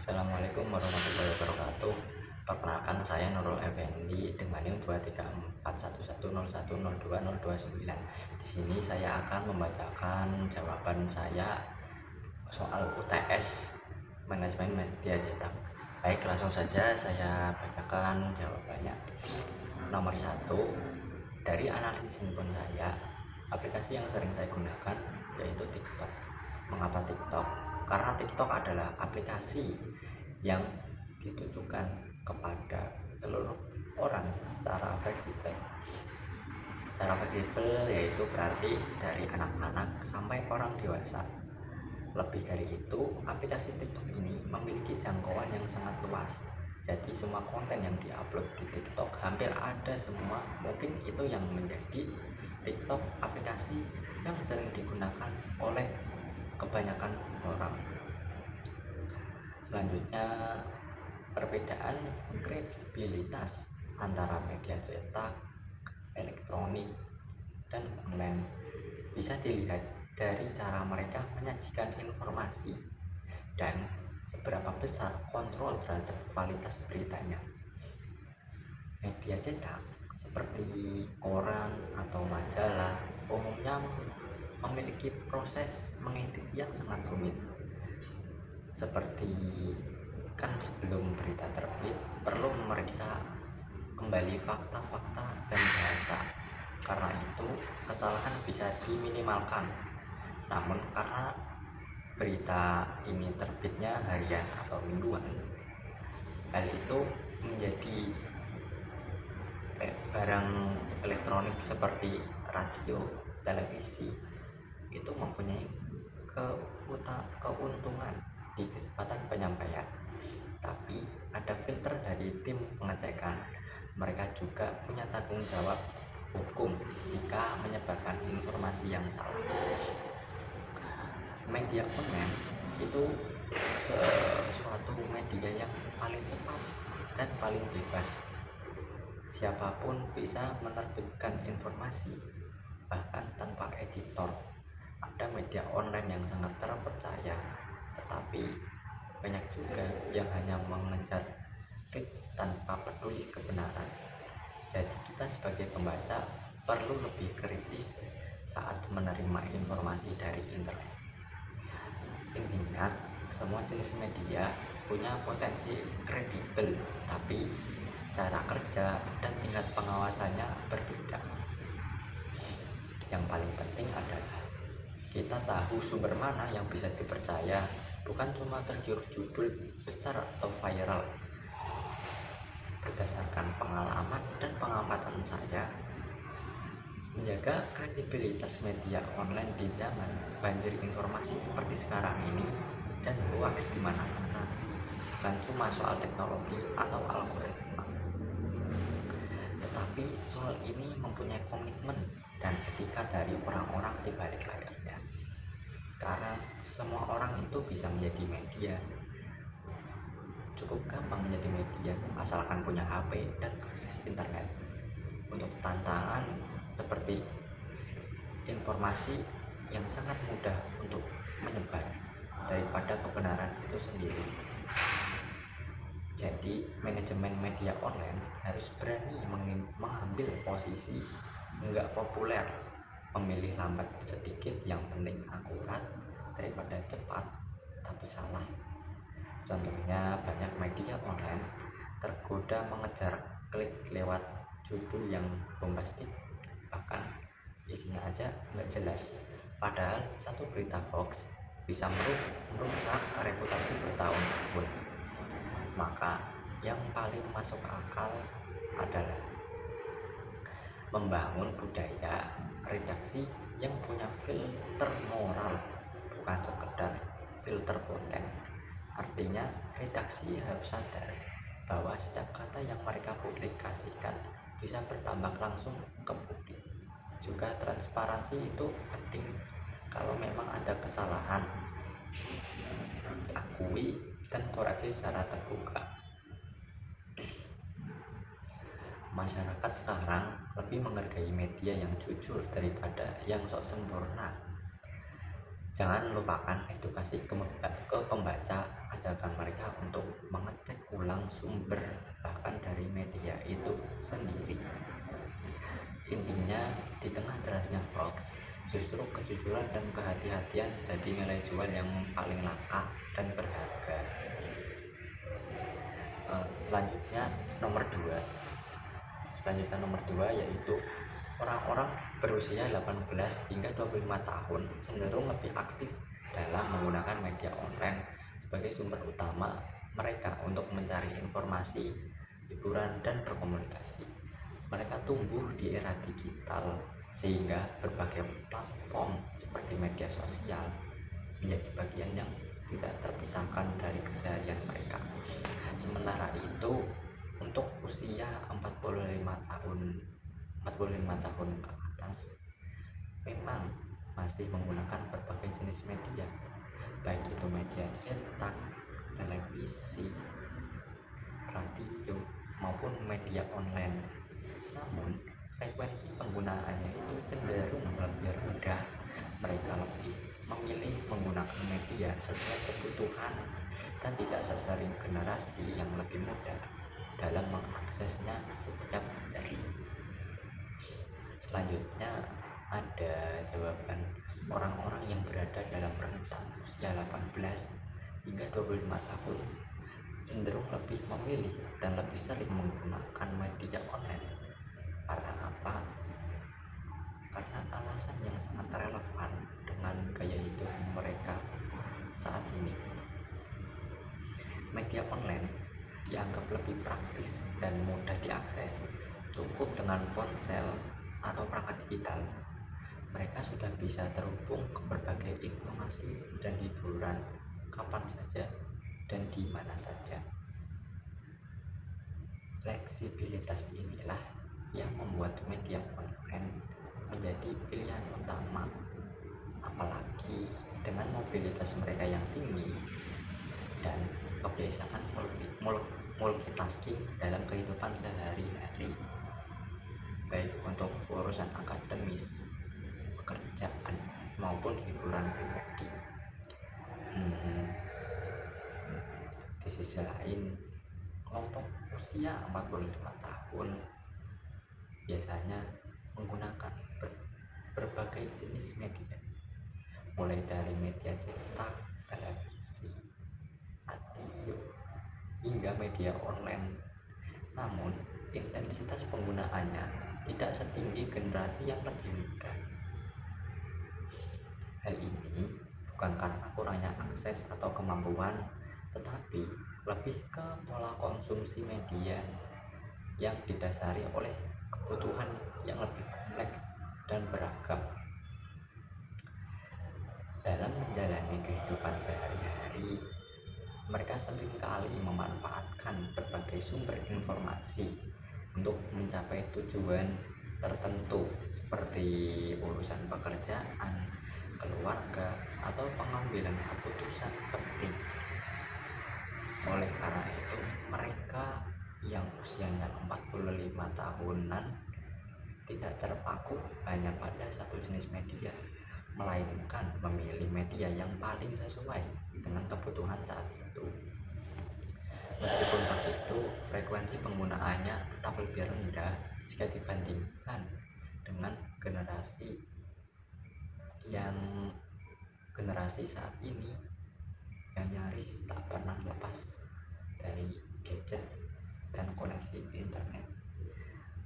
Assalamualaikum warahmatullahi wabarakatuh. Perkenalkan, saya Nurul Effendi dengan NIM 2341110102029. Di sini saya akan membacakan jawaban saya soal UTS Manajemen Media Cetak. Baik, langsung saja saya bacakan jawabannya. Nomor 1, dari analisis handphone saya, aplikasi yang sering saya gunakan yaitu TikTok. Mengapa TikTok? Karena TikTok adalah aplikasi yang ditujukan kepada seluruh orang secara fleksibel. Secara fleksibel yaitu berarti dari anak-anak sampai orang dewasa. Lebih dari itu, aplikasi TikTok ini memiliki jangkauan yang sangat luas. Jadi semua konten yang diupload di TikTok hampir ada semua. Mungkin itu yang menjadi TikTok aplikasi yang sering digunakan oleh kebanyakan orang. Selanjutnya, perbedaan kredibilitas antara media cetak, elektronik, dan online bisa dilihat dari cara mereka menyajikan informasi dan seberapa besar kontrol terhadap kualitas beritanya. Media cetak seperti koran atau majalah umumnya memiliki proses mengedit yang sangat rumit. Seperti sebelum berita terbit perlu memeriksa kembali fakta-fakta dan bahasa. Karena itu kesalahan bisa diminimalkan. Namun karena berita ini terbitnya harian atau mingguan, hal itu menjadi barang elektronik seperti radio, televisi itu mempunyai keuntungan di kecepatan penyampaian, tapi ada filter dari tim pengecekan. Mereka juga punya tanggung jawab hukum jika menyebarkan informasi yang salah. Media online itu suatu media yang paling cepat dan paling bebas. Siapapun bisa menerbitkan informasi, bahkan tanpa editor. Ada media online yang sangat terpercaya, tetapi banyak juga yang hanya mengejar klik tanpa peduli kebenaran. Jadi kita sebagai pembaca perlu lebih kritis saat menerima informasi dari internet. Intinya, semua jenis media punya potensi kredibel, tapi cara kerja dan tingkat pengawasannya berbeda. Yang paling penting adalah kita tahu sumber mana yang bisa dipercaya, bukan cuma tergiur judul besar atau viral. Berdasarkan pengalaman dan pengamatan saya, menjaga kredibilitas media online di zaman banjir informasi seperti sekarang ini dan hoaks di mana-mana bukan cuma soal teknologi atau algoritma, tetapi soal ini mempunyai komitmen dan etika dari orang-orang di balik layarnya. Sekarang semua orang itu bisa menjadi media. Cukup gampang menjadi media asalkan punya HP dan akses internet. Untuk tantangan seperti informasi yang sangat mudah untuk menyebar daripada kebenaran itu sendiri. Jadi manajemen media online harus berani mengambil posisi enggak populer, memilih lambat sedikit, yang penting akurat daripada cepat tapi salah. Contohnya, banyak media online tergoda mengejar klik lewat judul yang bombastik, bahkan isinya aja nggak jelas. Padahal satu berita hoax bisa merusak reputasi bertahun-tahun. Maka yang paling masuk akal adalah membangun budaya redaksi yang punya filter moral, bukan sekedar filter konten. Artinya redaksi harus sadar bahwa setiap kata yang mereka publikasikan bisa berdampak langsung ke publik. Juga transparansi itu penting. Kalau memang ada kesalahan, akui dan koreksi secara terbuka. Masyarakat sekarang lebih menghargai media yang jujur daripada yang sok sempurna. Jangan lupakan edukasi ke pembaca, ajarkan mereka untuk sumber bahkan dari media itu sendiri. Intinya, di tengah derasnya hoax, justru kejujuran dan kehati-hatian jadi nilai jual yang paling langka dan berharga. Selanjutnya nomor 2. Selanjutnya nomor 2 yaitu orang-orang berusia 18 hingga 25 tahun cenderung lebih aktif dalam menggunakan media online sebagai sumber utama mereka untuk mencari informasi, hiburan, dan berkomunikasi. Mereka tumbuh di era digital sehingga berbagai platform seperti media sosial menjadi bagian yang tidak terpisahkan dari keseharian mereka. Sementara itu, untuk usia 45 tahun ke atas memang masih menggunakan berbagai jenis media, baik itu media cetak, televisi, radio, maupun media online. Namun, frekuensi penggunaannya itu cenderung lebih rendah. Mereka lebih memilih menggunakan media sesuai kebutuhan dan tidak sesering generasi yang lebih muda dalam mengaksesnya setiap hari. Selanjutnya ada jawaban orang-orang yang berada dalam rentang usia 18 hingga 25 tahun cenderung lebih memilih dan lebih sering menggunakan media online. Karena apa? Karena alasan yang sangat relevan dengan gaya hidup mereka saat ini. Media online dianggap lebih praktis dan mudah diakses. Cukup dengan ponsel atau perangkat digital, mereka sudah bisa terhubung ke berbagai informasi dan hiburan kapan saja dan di mana saja. Fleksibilitas inilah yang membuat media online menjadi pilihan utama, apalagi dengan mobilitas mereka yang tinggi dan kebiasaan multitasking dalam kehidupan sehari-hari, baik untuk urusan akademis, pekerjaan, maupun hiburan pribadi. Di sisi lain, kelompok usia 45 tahun biasanya menggunakan berbagai jenis media, mulai dari media cetak, televisi, radio, hingga media online. Namun, intensitas penggunaannya tidak setinggi generasi yang lebih muda. Hal ini bukan karena kurangnya akses atau kemampuan, tetapi lebih ke pola konsumsi media yang didasari oleh kebutuhan yang lebih kompleks dan beragam. Dalam menjalani kehidupan sehari-hari, mereka seringkali memanfaatkan berbagai sumber informasi untuk mencapai tujuan tertentu seperti urusan pekerjaan, keluarga, atau pengambilan keputusan penting. Oleh karena itu, mereka yang usianya 45 tahunan tidak terpaku hanya pada satu jenis media, melainkan memilih media yang paling sesuai dengan kebutuhan saat itu. Meskipun begitu, frekuensi penggunaannya tetap lebih rendah jika dibandingkan dengan generasi saat ini yang nyaris tak pernah lepas dari gadget dan koneksi internet.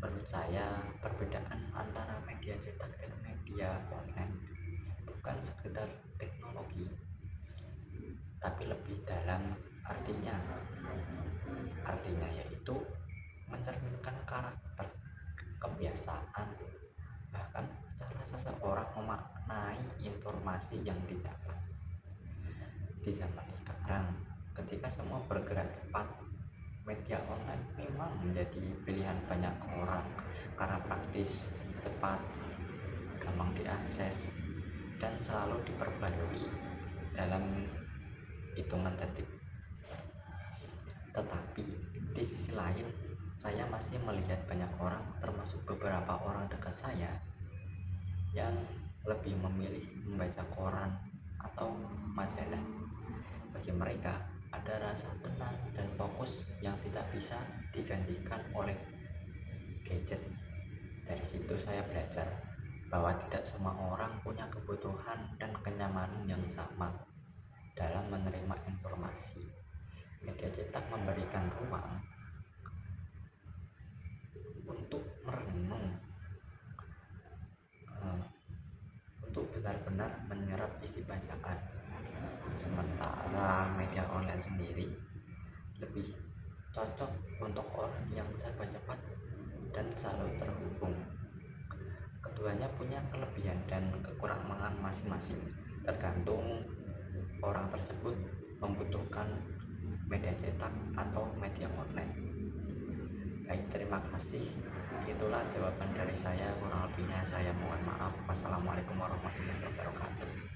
Menurut saya, perbedaan antara media cetak dan media online bukan sekedar teknologi, tapi lebih dalam artinya yaitu mencerminkan karakter, kebiasaan, bahkan cara seseorang memaknai informasi yang didapat. Di zaman sekarang, ketika semua bergerak cepat, media online memang menjadi pilihan banyak orang karena praktis, cepat, gampang diakses, dan selalu diperbarui dalam hitungan detik. Tetapi di sisi lain, saya masih melihat banyak orang, termasuk beberapa orang dekat saya, yang lebih memilih membaca koran atau majalah. Bagi mereka, ada rasa tenang dan fokus yang tidak bisa digantikan oleh gadget. Dari situ saya belajar bahwa tidak semua orang punya kebutuhan dan kenyamanan yang sama dalam menerima informasi. Media cetak memberikan ruang untuk merenung, untuk benar-benar menyerap isi bacaan. Sementara media online sendiri lebih cocok untuk orang yang serba cepat dan selalu terhubung. Keduanya punya kelebihan dan kekurangan masing-masing, tergantung orang tersebut membutuhkan media cetak atau media online. Baik, terima kasih. Itulah jawaban dari saya, kurang lebihnya saya mohon maaf. Wassalamualaikum warahmatullahi wabarakatuh.